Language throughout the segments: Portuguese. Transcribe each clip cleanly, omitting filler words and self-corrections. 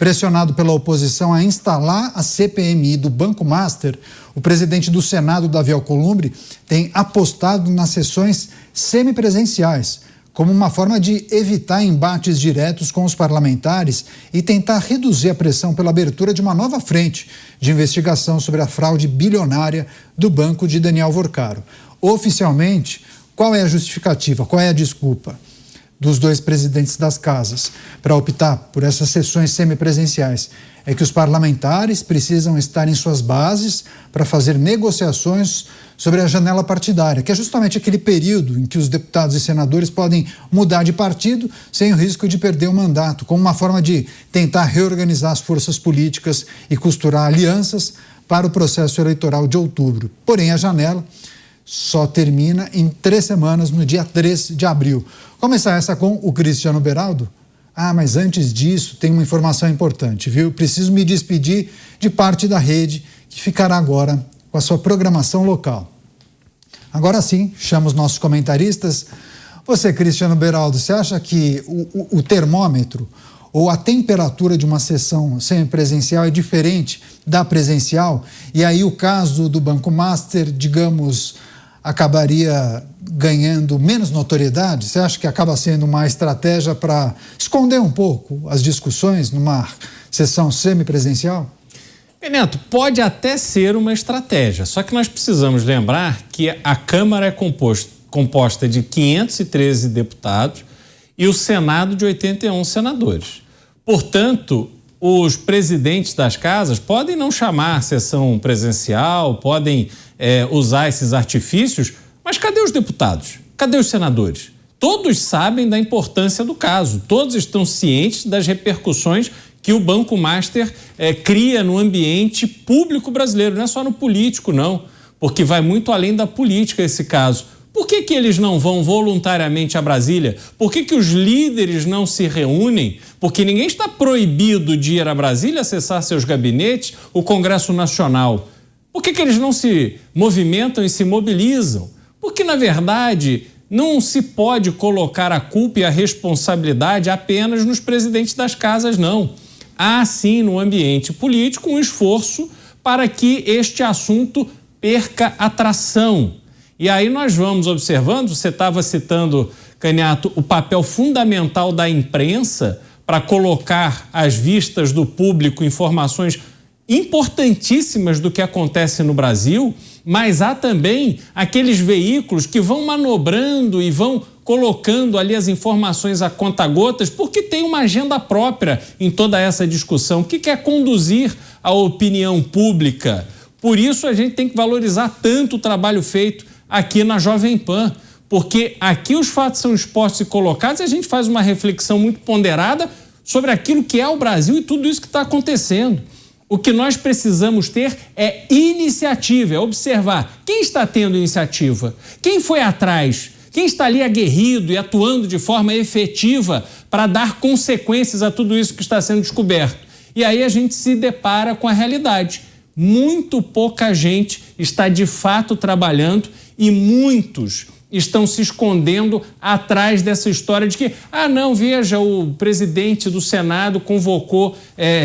Pressionado pela oposição a instalar a CPMI do Banco Master, o presidente do Senado, Davi Alcolumbre, tem apostado nas sessões semipresenciais, como uma forma de evitar embates diretos com os parlamentares e tentar reduzir a pressão pela abertura de uma nova frente de investigação sobre a fraude bilionária do banco de Daniel Vorcaro. Oficialmente, qual é a justificativa, qual é a desculpa dos dois presidentes das casas para optar por essas sessões semipresenciais? É que os parlamentares precisam estar em suas bases para fazer negociações sobre a janela partidária, que é justamente aquele período em que os deputados e senadores podem mudar de partido sem o risco de perder o mandato, como uma forma de tentar reorganizar as forças políticas e costurar alianças para o processo eleitoral de outubro. Porém, a janela só termina em 3 semanas, no dia 3 de abril. Começar essa com o Cristiano Beraldo? Mas antes disso, tem uma informação importante, viu? Preciso me despedir de parte da rede, que ficará agora com a sua programação local. Agora sim, chamo os nossos comentaristas. Você, Cristiano Beraldo, você acha que o termômetro ou a temperatura de uma sessão semipresencial é diferente da presencial? E aí o caso do Banco Master, digamos, acabaria ganhando menos notoriedade? Você acha que acaba sendo uma estratégia para esconder um pouco as discussões numa sessão semipresencial? Neto, pode até ser uma estratégia, só que nós precisamos lembrar que a Câmara é composta de 513 deputados e o Senado de 81 senadores. Portanto, os presidentes das casas podem não chamar sessão presencial, podem usar esses artifícios, mas cadê os deputados? Cadê os senadores? Todos sabem da importância do caso, todos estão cientes das repercussões que o Banco Master cria no ambiente público brasileiro, não é só no político, não, porque vai muito além da política esse caso. Por que eles não vão voluntariamente a Brasília? Por que os líderes não se reúnem? Porque ninguém está proibido de ir a Brasília, acessar seus gabinetes, o Congresso Nacional. Por que eles não se movimentam e se mobilizam? Porque, na verdade, não se pode colocar a culpa e a responsabilidade apenas nos presidentes das casas, não. Há, sim, no ambiente político, um esforço para que este assunto perca atração. E aí nós vamos observando, você estava citando, Caniato, o papel fundamental da imprensa para colocar às vistas do público informações importantíssimas do que acontece no Brasil, mas há também aqueles veículos que vão manobrando e vão colocando ali as informações a conta-gotas, porque tem uma agenda própria em toda essa discussão, que quer conduzir a opinião pública. Por isso a gente tem que valorizar tanto o trabalho feito aqui na Jovem Pan, porque aqui os fatos são expostos e colocados e a gente faz uma reflexão muito ponderada sobre aquilo que é o Brasil e tudo isso que está acontecendo. O que nós precisamos ter é iniciativa, é observar quem está tendo iniciativa, quem foi atrás, quem está ali aguerrido e atuando de forma efetiva para dar consequências a tudo isso que está sendo descoberto. E aí a gente se depara com a realidade. Muito pouca gente está de fato trabalhando e muitos estão se escondendo atrás dessa história de que, veja, o presidente do Senado convocou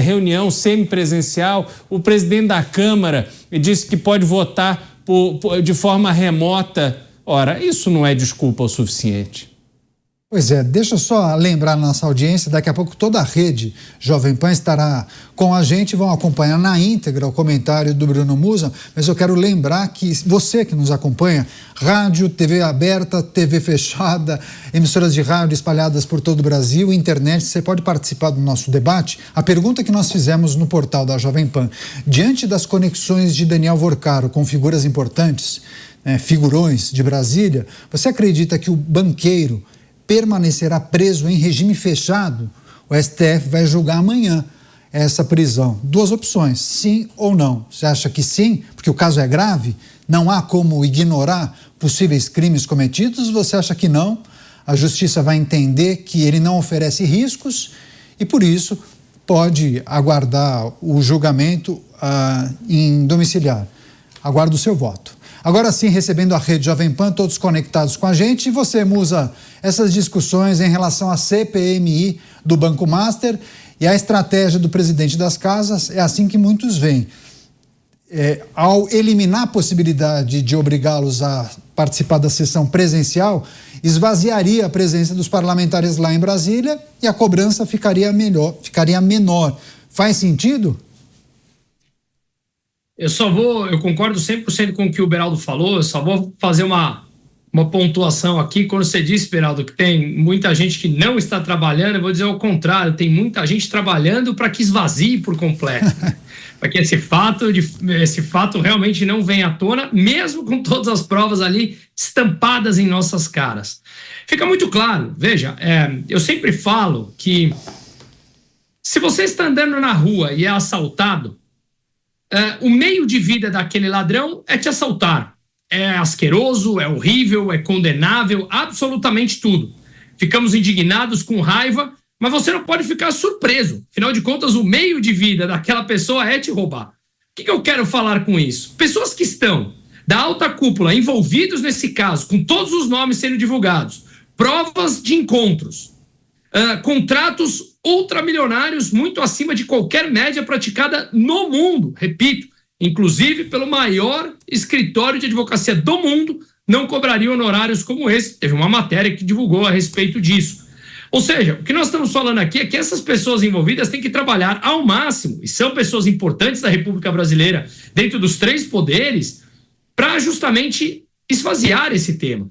reunião semipresencial, o presidente da Câmara disse que pode votar de forma remota. Ora, isso não é desculpa o suficiente. Pois é, deixa eu só lembrar na nossa audiência, daqui a pouco toda a rede Jovem Pan estará com a gente, vão acompanhar na íntegra o comentário do Bruno Musa, mas eu quero lembrar que você que nos acompanha, rádio, TV aberta, TV fechada, emissoras de rádio espalhadas por todo o Brasil, internet, você pode participar do nosso debate. A pergunta que nós fizemos no portal da Jovem Pan, diante das conexões de Daniel Vorcaro com figuras importantes, figurões de Brasília, você acredita que o banqueiro permanecerá preso em regime fechado? O STF vai julgar amanhã essa prisão. 2 opções, sim ou não. Você acha que sim, porque o caso é grave, não há como ignorar possíveis crimes cometidos? Você acha que não? A justiça vai entender que ele não oferece riscos e, por isso, pode aguardar o julgamento em domiciliar. Aguardo o seu voto. Agora sim, recebendo a rede Jovem Pan, todos conectados com a gente. E você, Musa, essas discussões em relação à CPMI do Banco Master E a estratégia do presidente das casas é assim que muitos veem. Ao eliminar a possibilidade de obrigá-los a participar da sessão presencial, esvaziaria a presença dos parlamentares lá em Brasília e a cobrança ficaria menor. Faz sentido? Eu concordo 100% com o que o Beraldo falou, eu só vou fazer uma pontuação aqui. Quando você disse, Beraldo, que tem muita gente que não está trabalhando, eu vou dizer ao contrário, tem muita gente trabalhando para que esvazie por completo, para que esse fato realmente não venha à tona, mesmo com todas as provas ali estampadas em nossas caras. Fica muito claro, veja, eu sempre falo que se você está andando na rua e é assaltado, o meio de vida daquele ladrão é te assaltar. É asqueroso, é horrível, é condenável, absolutamente tudo. Ficamos indignados, com raiva, mas você não pode ficar surpreso. Afinal de contas, o meio de vida daquela pessoa é te roubar. O que eu quero falar com isso? Pessoas que estão da alta cúpula envolvidos nesse caso, com todos os nomes sendo divulgados, provas de encontros, contratos ultramilionários muito acima de qualquer média praticada no mundo, repito, inclusive pelo maior escritório de advocacia do mundo, não cobrariam honorários como esse. Teve uma matéria que divulgou a respeito disso. Ou seja, o que nós estamos falando aqui é que essas pessoas envolvidas têm que trabalhar ao máximo, e são pessoas importantes da República Brasileira, dentro dos 3 poderes, para justamente esvaziar esse tema.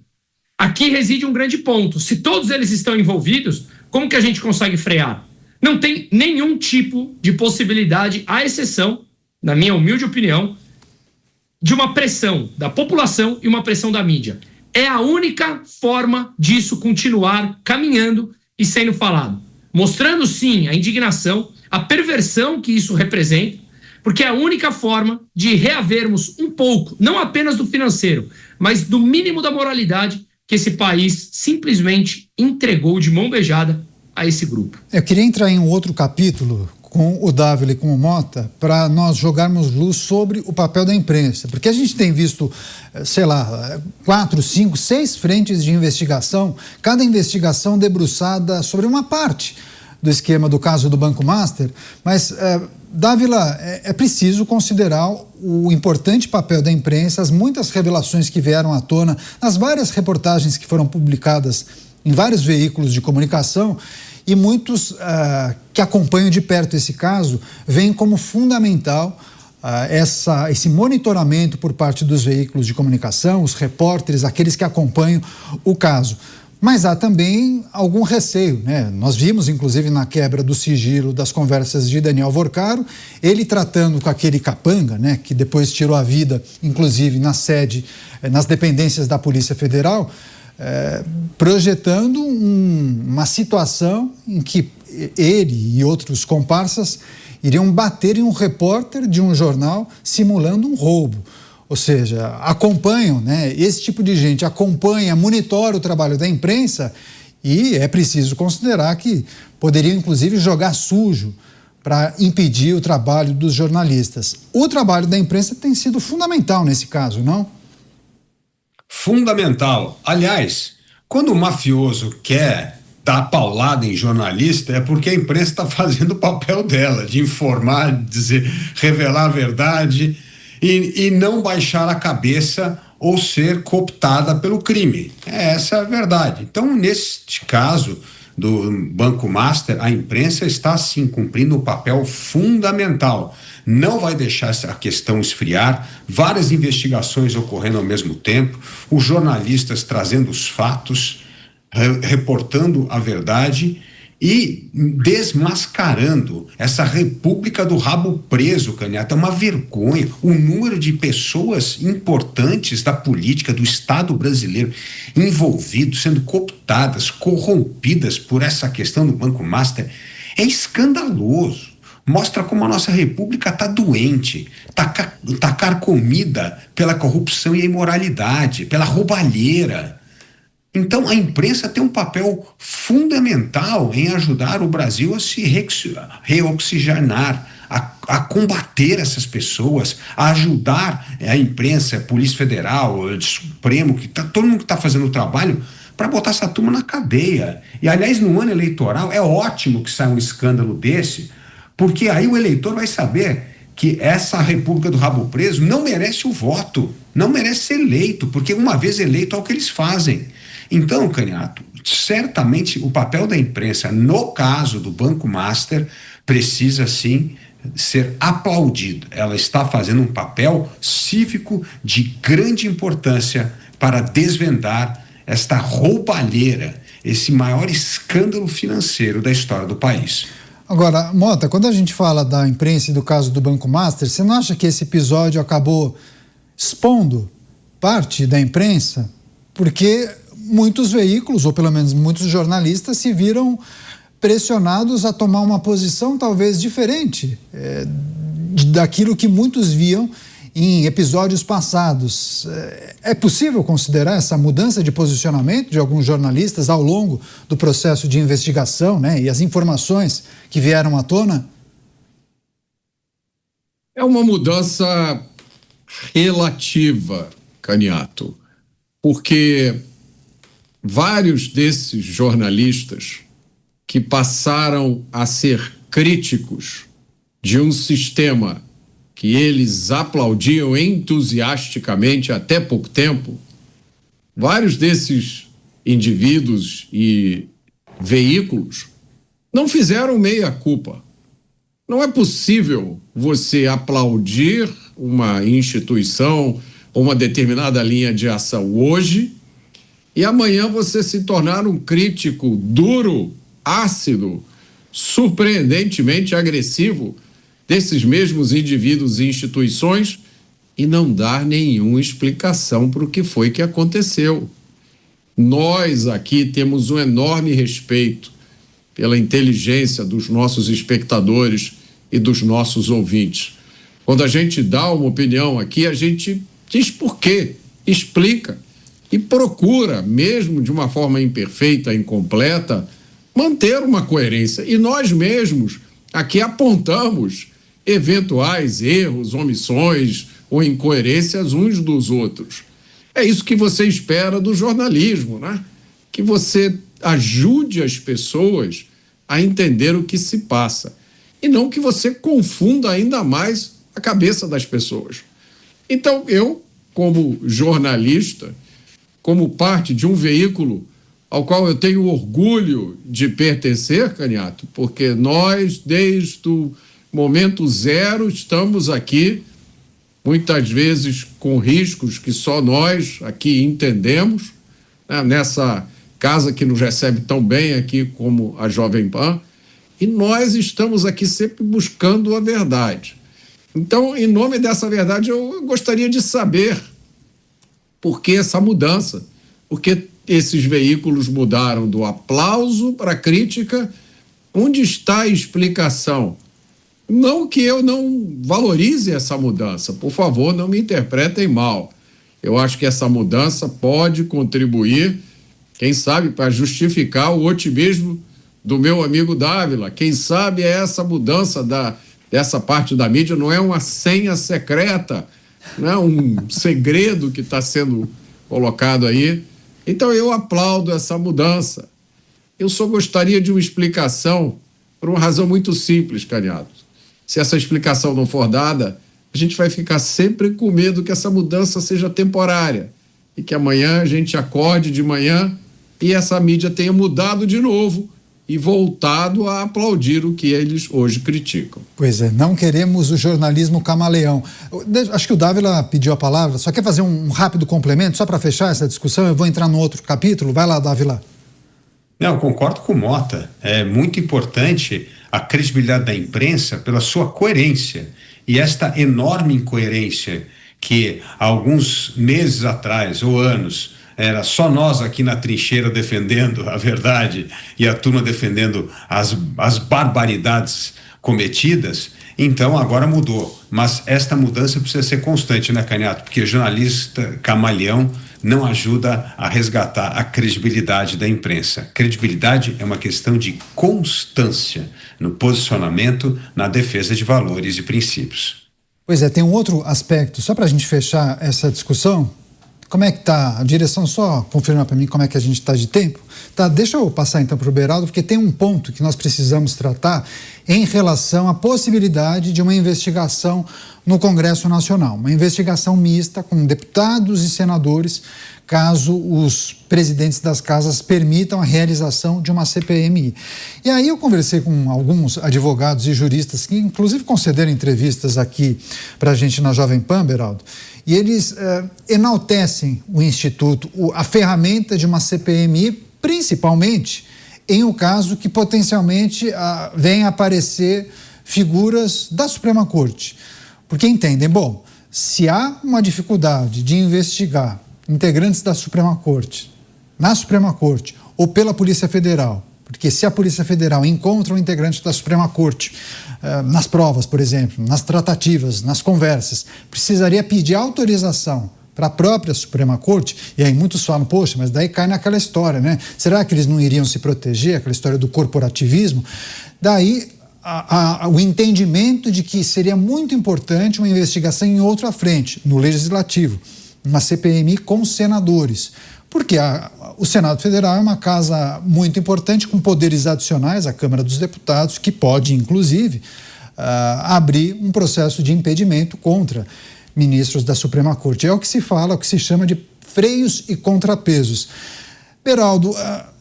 Aqui reside um grande ponto. Se todos eles estão envolvidos, como que a gente consegue frear? Não tem nenhum tipo de possibilidade, à exceção, na minha humilde opinião, de uma pressão da população e uma pressão da mídia. É a única forma disso continuar caminhando e sendo falado. Mostrando, sim, a indignação, a perversão que isso representa, porque é a única forma de reavermos um pouco, não apenas do financeiro, mas do mínimo da moralidade que esse país simplesmente entregou de mão beijada a esse grupo. Eu queria entrar em um outro capítulo com o Dávila e com o Mota para nós jogarmos luz sobre o papel da imprensa, porque a gente tem visto, 4, 5, 6 frentes de investigação, cada investigação debruçada sobre uma parte do esquema do caso do Banco Master, mas, Dávila, é preciso considerar o importante papel da imprensa, as muitas revelações que vieram à tona, as várias reportagens que foram publicadas em vários veículos de comunicação, e muitos que acompanham de perto esse caso veem como fundamental esse monitoramento por parte dos veículos de comunicação, os repórteres, aqueles que acompanham o caso. Mas há também algum receio, né? Nós vimos, inclusive, na quebra do sigilo das conversas de Daniel Vorcaro, ele tratando com aquele capanga, né, que depois tirou a vida, inclusive, na sede, nas dependências da Polícia Federal, projetando uma situação em que ele e outros comparsas iriam bater em um repórter de um jornal simulando um roubo. Ou seja, acompanham, né? Esse tipo de gente acompanha, monitora o trabalho da imprensa e é preciso considerar que poderiam, inclusive, jogar sujo para impedir o trabalho dos jornalistas. O trabalho da imprensa tem sido fundamental nesse caso, não? Fundamental. Aliás, quando o mafioso quer dar paulada em jornalista, é porque a imprensa está fazendo o papel dela, de informar, dizer, revelar a verdade e não baixar a cabeça ou ser cooptada pelo crime. Essa é a verdade. Então, neste caso do Banco Master, a imprensa está, sim, cumprindo um papel fundamental. Não vai deixar essa questão esfriar, várias investigações ocorrendo ao mesmo tempo, os jornalistas trazendo os fatos, reportando a verdade e desmascarando essa república do rabo preso, Canhata. É uma vergonha o número de pessoas importantes da política do Estado brasileiro envolvidos, sendo cooptadas, corrompidas por essa questão do Banco Master. É escandaloso. Mostra como a nossa república está doente, está carcomida pela corrupção e a imoralidade, pela roubalheira. Então, a imprensa tem um papel fundamental em ajudar o Brasil a se reoxigenar, a combater essas pessoas, a ajudar a imprensa, a Polícia Federal, o Supremo, todo mundo que está fazendo o trabalho para botar essa turma na cadeia. E, aliás, no ano eleitoral, é ótimo que saia um escândalo desse, porque aí o eleitor vai saber que essa República do Rabo Preso não merece o voto, não merece ser eleito, porque uma vez eleito é o que eles fazem. Então, Caniato, certamente o papel da imprensa, no caso do Banco Master, precisa sim ser aplaudido. Ela está fazendo um papel cívico de grande importância para desvendar esta roubalheira, esse maior escândalo financeiro da história do país. Agora, Mota, quando a gente fala da imprensa e do caso do Banco Master, você não acha que esse episódio acabou expondo parte da imprensa? Porque muitos veículos, ou pelo menos muitos jornalistas, se viram pressionados a tomar uma posição talvez diferente daquilo que muitos viam em episódios passados. É possível considerar essa mudança de posicionamento de alguns jornalistas ao longo do processo de investigação, né, e as informações que vieram à tona? É uma mudança relativa, Caniato, porque vários desses jornalistas que passaram a ser críticos de um sistema que eles aplaudiam entusiasticamente até pouco tempo, vários desses indivíduos e veículos não fizeram meia-culpa. Não é possível você aplaudir uma instituição ou uma determinada linha de ação hoje e amanhã você se tornar um crítico duro, ácido, surpreendentemente agressivo desses mesmos indivíduos e instituições e não dar nenhuma explicação para o que foi que aconteceu. Nós aqui temos um enorme respeito pela inteligência dos nossos espectadores e dos nossos ouvintes. Quando a gente dá uma opinião aqui, a gente diz por quê, explica e procura, mesmo de uma forma imperfeita, incompleta, manter uma coerência. E nós mesmos aqui apontamos eventuais erros, omissões ou incoerências uns dos outros. É isso que você espera do jornalismo, né? Que você ajude as pessoas a entender o que se passa e não que você confunda ainda mais a cabeça das pessoas. Então, eu, como jornalista, como parte de um veículo ao qual eu tenho orgulho de pertencer, Caniato, porque nós, desde o momento zero, estamos aqui, muitas vezes com riscos que só nós aqui entendemos, né, nessa casa que nos recebe tão bem aqui como a Jovem Pan, e nós estamos aqui sempre buscando a verdade. Então, em nome dessa verdade, eu gostaria de saber por que essa mudança, porque esses veículos mudaram do aplauso para a crítica. Onde está a explicação? Não que eu não valorize essa mudança, por favor, não me interpretem mal. Eu acho que essa mudança pode contribuir, quem sabe, para justificar o otimismo do meu amigo Dávila. Quem sabe essa mudança dessa parte da mídia não é uma senha secreta, não é um segredo que está sendo colocado aí. Então eu aplaudo essa mudança. Eu só gostaria de uma explicação por uma razão muito simples, Caniato. Se essa explicação não for dada, a gente vai ficar sempre com medo que essa mudança seja temporária e que amanhã a gente acorde de manhã e essa mídia tenha mudado de novo e voltado a aplaudir o que eles hoje criticam. Pois é, não queremos o jornalismo camaleão. Acho que o Dávila pediu a palavra, só quer fazer um rápido complemento, só para fechar essa discussão, eu vou entrar no outro capítulo. Vai lá, Dávila. Não, eu concordo com o Mota. É muito importante a credibilidade da imprensa pela sua coerência. E esta enorme incoerência que há alguns meses atrás, ou anos, era só nós aqui na trincheira defendendo a verdade e a turma defendendo as barbaridades cometidas, então agora mudou. Mas esta mudança precisa ser constante, né, Caniato? Porque jornalista camaleão não ajuda a resgatar a credibilidade da imprensa. Credibilidade é uma questão de constância no posicionamento, na defesa de valores e princípios. Pois é, tem um outro aspecto, só para a gente fechar essa discussão. Como é que está? A direção só confirma para mim como é que a gente está de tempo? Tá, deixa eu passar então para o Beraldo, porque tem um ponto que nós precisamos tratar em relação à possibilidade de uma investigação no Congresso Nacional. Uma investigação mista com deputados e senadores, caso os presidentes das casas permitam a realização de uma CPMI. E aí eu conversei com alguns advogados e juristas que inclusive concederam entrevistas aqui para a gente na Jovem Pan, Beraldo, e eles enaltecem o Instituto, a ferramenta de uma CPMI, principalmente em um caso que potencialmente venha a aparecer figuras da Suprema Corte. Porque entendem, bom, se há uma dificuldade de investigar integrantes da Suprema Corte, na Suprema Corte ou pela Polícia Federal, porque se a Polícia Federal encontra um integrante da Suprema Corte nas provas, por exemplo, nas tratativas, nas conversas, precisaria pedir autorização para a própria Suprema Corte, e aí muitos falam, poxa, mas daí cai naquela história, né? Será que eles não iriam se proteger, aquela história do corporativismo? Daí o entendimento de que seria muito importante uma investigação em outra frente, no Legislativo, uma CPMI com senadores. Porque o Senado Federal é uma casa muito importante, com poderes adicionais à Câmara dos Deputados, que pode, inclusive, abrir um processo de impedimento contra ministros da Suprema Corte. É o que se fala, o que se chama de freios e contrapesos. Beraldo,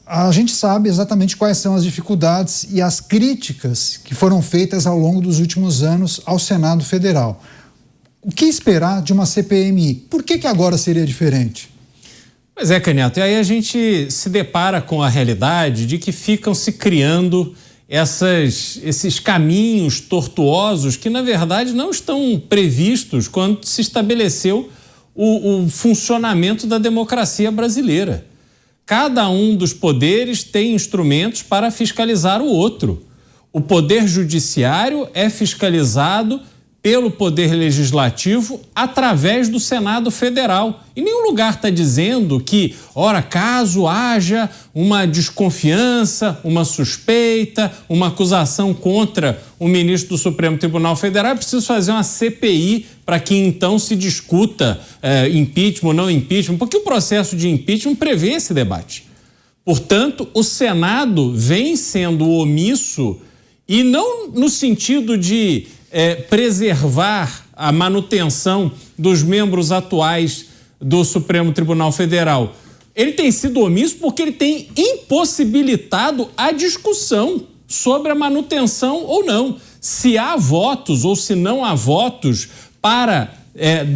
a gente sabe exatamente quais são as dificuldades e as críticas que foram feitas ao longo dos últimos anos ao Senado Federal. O que esperar de uma CPMI? Por que agora seria diferente? Pois é, Canhoto, e aí a gente se depara com a realidade de que ficam se criando esses caminhos tortuosos que, na verdade, não estão previstos quando se estabeleceu o funcionamento da democracia brasileira. Cada um dos poderes tem instrumentos para fiscalizar o outro. O poder judiciário é fiscalizado pelo Poder Legislativo através do Senado Federal. Em nenhum lugar está dizendo que, ora, caso haja uma desconfiança, uma suspeita, uma acusação contra o ministro do Supremo Tribunal Federal, é preciso fazer uma CPI para que então se discuta impeachment ou não impeachment, porque o processo de impeachment prevê esse debate. Portanto, o Senado vem sendo omisso, e não no sentido de preservar a manutenção dos membros atuais do Supremo Tribunal Federal. Ele tem sido omisso porque ele tem impossibilitado a discussão sobre a manutenção ou não. Se há votos ou se não há votos para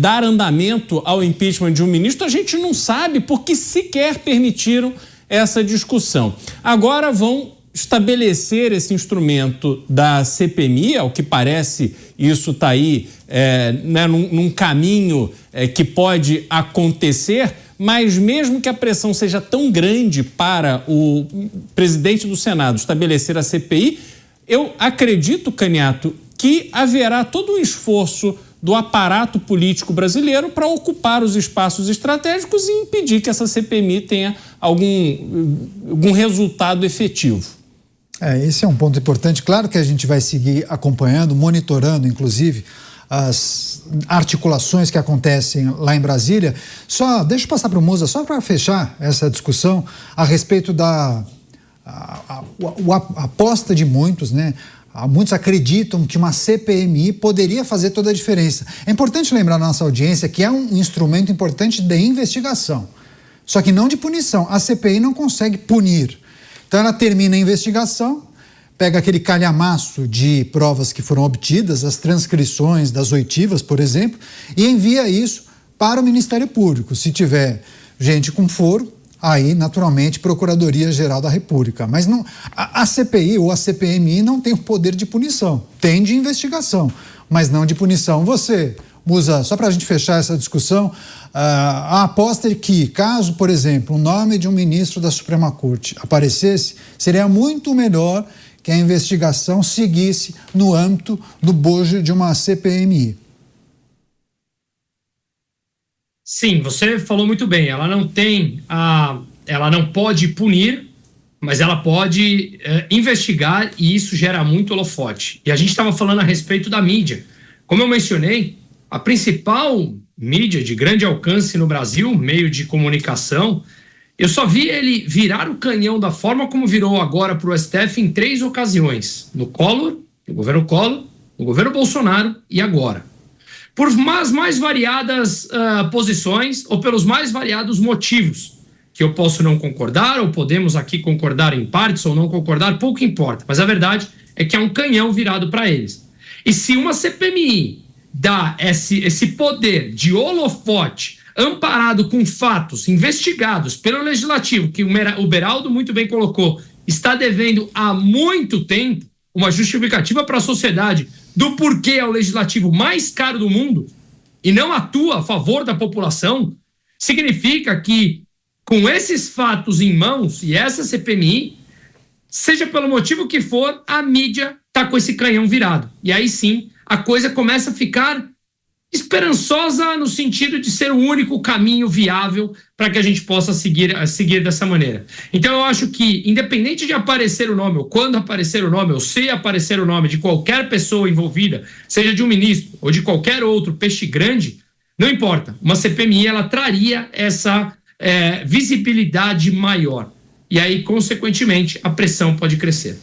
dar andamento ao impeachment de um ministro, a gente não sabe porque sequer permitiram essa discussão. Agora vão estabelecer esse instrumento da CPMI, ao que parece, isso está aí num caminho que pode acontecer, mas mesmo que a pressão seja tão grande para o presidente do Senado estabelecer a CPI, eu acredito, Canhoto, que haverá todo um esforço do aparato político brasileiro para ocupar os espaços estratégicos e impedir que essa CPMI tenha algum resultado efetivo. Esse é um ponto importante. Claro que a gente vai seguir acompanhando, monitorando, inclusive, as articulações que acontecem lá em Brasília. Deixa eu passar para o Musa, só para fechar essa discussão a respeito da aposta de muitos, né? Muitos acreditam que uma CPMI poderia fazer toda a diferença. É importante lembrar na nossa audiência que é um instrumento importante de investigação, só que não de punição. A CPI não consegue punir. Então ela termina a investigação, pega aquele calhamaço de provas que foram obtidas, as transcrições das oitivas, por exemplo, e envia isso para o Ministério Público. Se tiver gente com foro, aí, naturalmente, Procuradoria-Geral da República. Mas não, a CPI ou a CPMI não tem o poder de punição, tem de investigação, mas não de punição. Você, Musa, só para a gente fechar essa discussão, a aposta é que, caso, por exemplo, o nome de um ministro da Suprema Corte aparecesse, seria muito melhor que a investigação seguisse no âmbito do bojo de uma CPMI. Sim, você falou muito bem. Ela não pode punir, mas ela pode investigar, e isso gera muito holofote. E a gente estava falando a respeito da mídia. Como eu mencionei, a principal mídia de grande alcance no Brasil, meio de comunicação, eu só vi ele virar o canhão da forma como virou agora para o STF em 3 ocasiões. No Collor, no governo Collor, no governo Bolsonaro e agora. Por mais variadas posições ou pelos mais variados motivos, que eu posso não concordar ou podemos aqui concordar em partes ou não concordar, pouco importa. Mas a verdade é que é um canhão virado para eles. E se uma CPMI dá esse poder de holofote amparado com fatos investigados pelo Legislativo, que o Beraldo muito bem colocou, está devendo há muito tempo uma justificativa para a sociedade do porquê é o Legislativo mais caro do mundo e não atua a favor da população, significa que, com esses fatos em mãos e essa CPMI, seja pelo motivo que for, a mídia está com esse canhão virado. E aí sim, a coisa começa a ficar esperançosa no sentido de ser o único caminho viável para que a gente possa seguir dessa maneira. Então eu acho que, independente de aparecer o nome, ou quando aparecer o nome, ou se aparecer o nome de qualquer pessoa envolvida, seja de um ministro ou de qualquer outro peixe grande, não importa. Uma CPMI, ela traria essa visibilidade maior. E aí, consequentemente, a pressão pode crescer.